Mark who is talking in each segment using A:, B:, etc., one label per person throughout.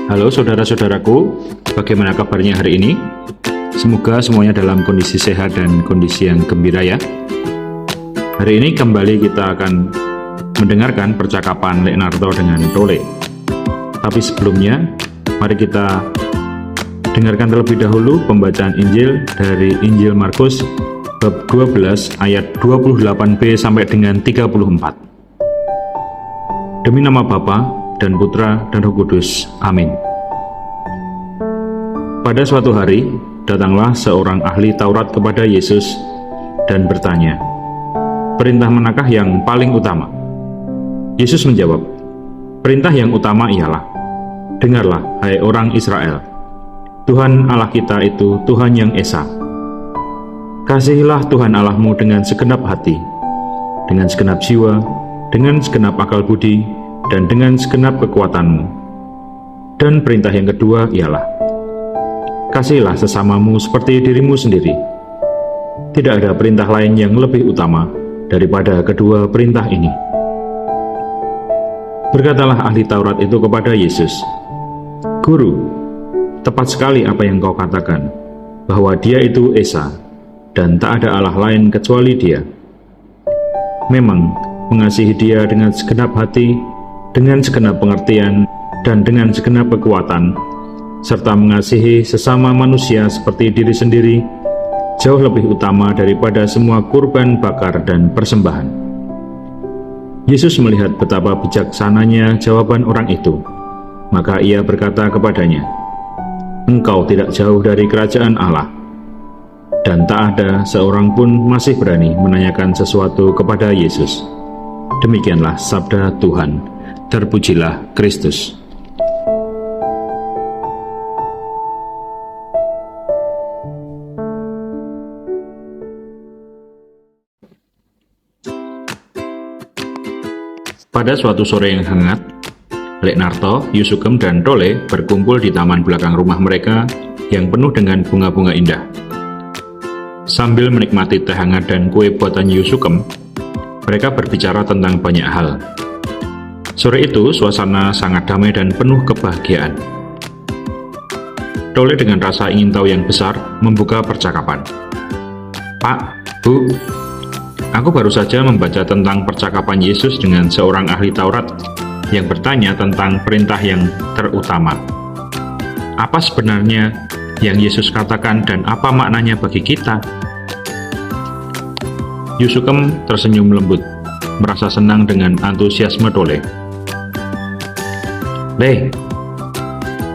A: Halo saudara-saudaraku, bagaimana kabarnya hari ini? Semoga semuanya dalam kondisi sehat dan kondisi yang gembira ya. Hari ini kembali kita akan mendengarkan percakapan Leonardo dengan Tole. Tapi sebelumnya, mari kita dengarkan terlebih dahulu pembacaan Injil dari Injil Markus bab 12 ayat 28b sampai dengan 34. Demi nama Bapa dan Putra dan Roh Kudus. Amin. Pada suatu hari, datanglah seorang ahli Taurat kepada Yesus dan bertanya, "Perintah manakah yang paling utama?" Yesus menjawab, "Perintah yang utama ialah, dengarlah, hai orang Israel, Tuhan Allah kita itu Tuhan yang Esa. Kasihilah Tuhan Allahmu dengan segenap hati, dengan segenap jiwa, dengan segenap akal budi, dan dengan segenap kekuatanmu. Dan perintah yang kedua ialah, kasihilah sesamamu seperti dirimu sendiri. Tidak ada perintah lain yang lebih utama daripada kedua perintah ini." Berkatalah ahli Taurat itu kepada Yesus, "Guru, tepat sekali apa yang kau katakan, bahwa Dia itu Esa, dan tak ada Allah lain kecuali Dia. Memang, mengasihi Dia dengan segenap hati, dengan segenap pengertian, dan dengan segenap kekuatan, serta mengasihi sesama manusia seperti diri sendiri, jauh lebih utama daripada semua kurban bakar dan persembahan." Yesus melihat betapa bijaksananya jawaban orang itu, maka ia berkata kepadanya, "Engkau tidak jauh dari kerajaan Allah." Dan tak ada seorang pun masih berani menanyakan sesuatu kepada Yesus. Demikianlah sabda Tuhan. Terpujilah Kristus. Pada suatu sore yang hangat, Leonardo, Yusukem, dan Tole berkumpul di taman belakang rumah mereka yang penuh dengan bunga-bunga indah. Sambil menikmati teh hangat dan kue buatan Yusukem, mereka berbicara tentang banyak hal. Sore itu, suasana sangat damai dan penuh kebahagiaan. Tole dengan rasa ingin tahu yang besar membuka percakapan. "Pak, Bu, aku baru saja membaca tentang percakapan Yesus dengan seorang ahli Taurat yang bertanya tentang perintah yang terutama. Apa sebenarnya yang Yesus katakan dan apa maknanya bagi kita?" Yusukem tersenyum lembut, merasa senang dengan antusiasme Tole.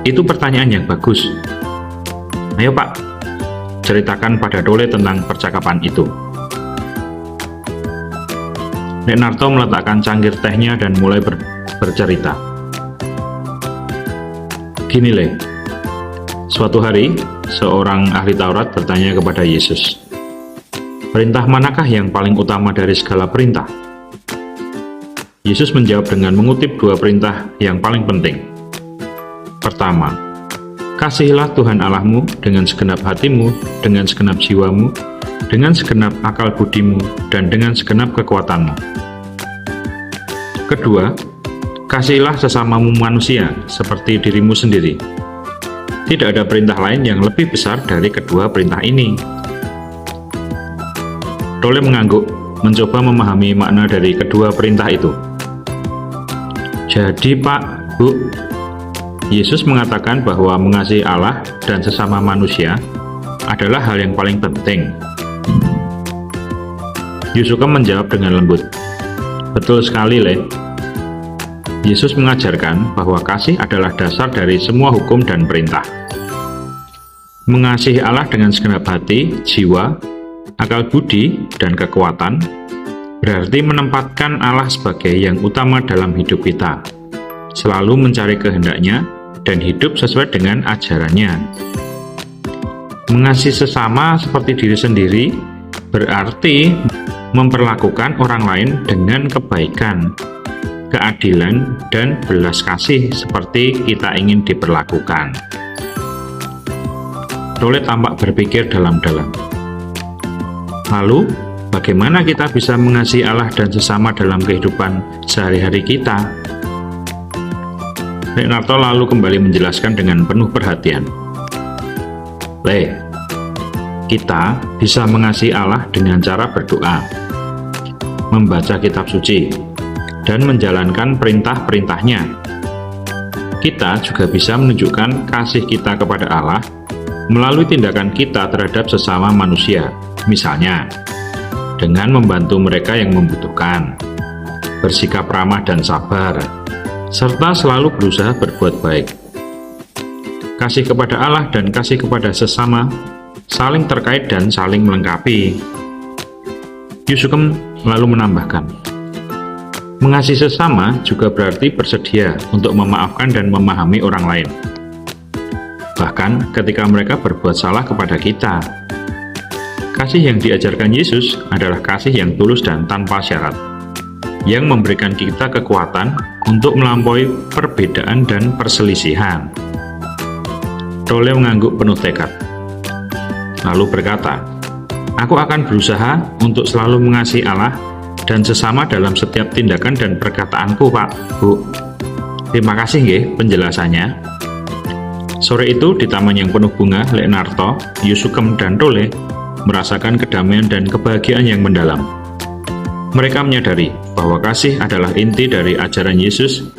A: Itu pertanyaan yang bagus. Ayo Pak, ceritakan pada Tole tentang percakapan itu." Leonardo meletakkan cangkir tehnya dan mulai bercerita. "Gini Le, suatu hari seorang ahli Taurat bertanya kepada Yesus, 'Perintah manakah yang paling utama dari segala perintah?' Yesus menjawab dengan mengutip dua perintah yang paling penting. Pertama, kasihilah Tuhan Allahmu dengan segenap hatimu, dengan segenap jiwamu, dengan segenap akal budimu, dan dengan segenap kekuatanmu. Kedua, kasihilah sesamamu manusia seperti dirimu sendiri. Tidak ada perintah lain yang lebih besar dari kedua perintah ini." Tole mengangguk, mencoba memahami makna dari kedua perintah itu. "Jadi Pak, Bu, Yesus mengatakan bahwa mengasihi Allah dan sesama manusia adalah hal yang paling penting." Yusukem menjawab dengan lembut, "Betul sekali, Le. Yesus mengajarkan bahwa kasih adalah dasar dari semua hukum dan perintah. Mengasihi Allah dengan segenap hati, jiwa, akal budi, dan kekuatan berarti menempatkan Allah sebagai yang utama dalam hidup kita, selalu mencari kehendaknya dan hidup sesuai dengan ajarannya. Mengasihi sesama seperti diri sendiri berarti memperlakukan orang lain dengan kebaikan, keadilan, dan belas kasih seperti kita ingin diperlakukan." Tole tampak berpikir dalam-dalam. "Lalu, bagaimana kita bisa mengasihi Allah dan sesama dalam kehidupan sehari-hari kita?" Leonardo lalu kembali menjelaskan dengan penuh perhatian. Kita bisa mengasihi Allah dengan cara berdoa, membaca kitab suci, dan menjalankan perintah-perintahnya. Kita juga bisa menunjukkan kasih kita kepada Allah melalui tindakan kita terhadap sesama manusia, misalnya dengan membantu mereka yang membutuhkan, bersikap ramah dan sabar, serta selalu berusaha berbuat baik. Kasih kepada Allah dan kasih kepada sesama saling terkait dan saling melengkapi. Yusukem lalu menambahkan, mengasihi sesama juga berarti bersedia untuk memaafkan dan memahami orang lain, bahkan ketika mereka berbuat salah kepada kita. Kasih yang diajarkan Yesus adalah kasih yang tulus dan tanpa syarat, yang memberikan kita kekuatan untuk melampaui perbedaan dan perselisihan. Tolle mengangguk penuh tekad, lalu berkata, "Aku akan berusaha untuk selalu mengasihi Allah dan sesama dalam setiap tindakan dan perkataanku, Pak, Bu." Terima kasih nggih penjelasannya. Sore itu di taman yang penuh bunga, Leonardo, Yusukem, dan Tolle merasakan kedamaian dan kebahagiaan yang mendalam. Mereka menyadari bahwa kasih adalah inti dari ajaran Yesus,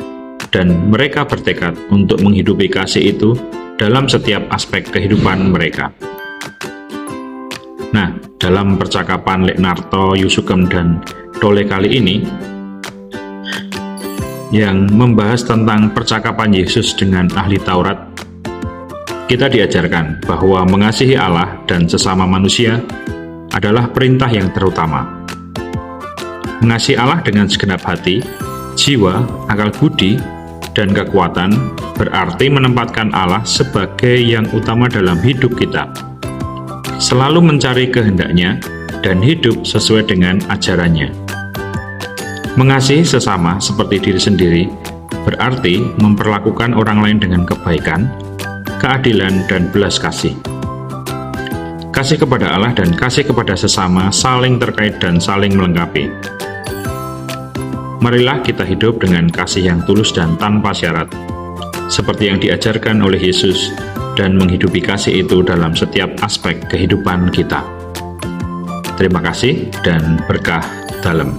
A: dan mereka bertekad untuk menghidupi kasih itu dalam setiap aspek kehidupan mereka. Nah, dalam percakapan Leonardo, Yusukem, dan Tolle kali ini, yang membahas tentang percakapan Yesus dengan ahli Taurat, kita diajarkan bahwa mengasihi Allah dan sesama manusia adalah perintah yang terutama. Mengasihi Allah dengan segenap hati, jiwa, akal budi, dan kekuatan berarti menempatkan Allah sebagai yang utama dalam hidup kita, selalu mencari kehendaknya dan hidup sesuai dengan ajarannya. Mengasihi sesama seperti diri sendiri berarti memperlakukan orang lain dengan kebaikan, keadilan, dan belas kasih. Kasih kepada Allah dan kasih kepada sesama saling terkait dan saling melengkapi. Marilah kita hidup dengan kasih yang tulus dan tanpa syarat, seperti yang diajarkan oleh Yesus, dan menghidupi kasih itu dalam setiap aspek kehidupan kita. Terima kasih dan berkah dalam.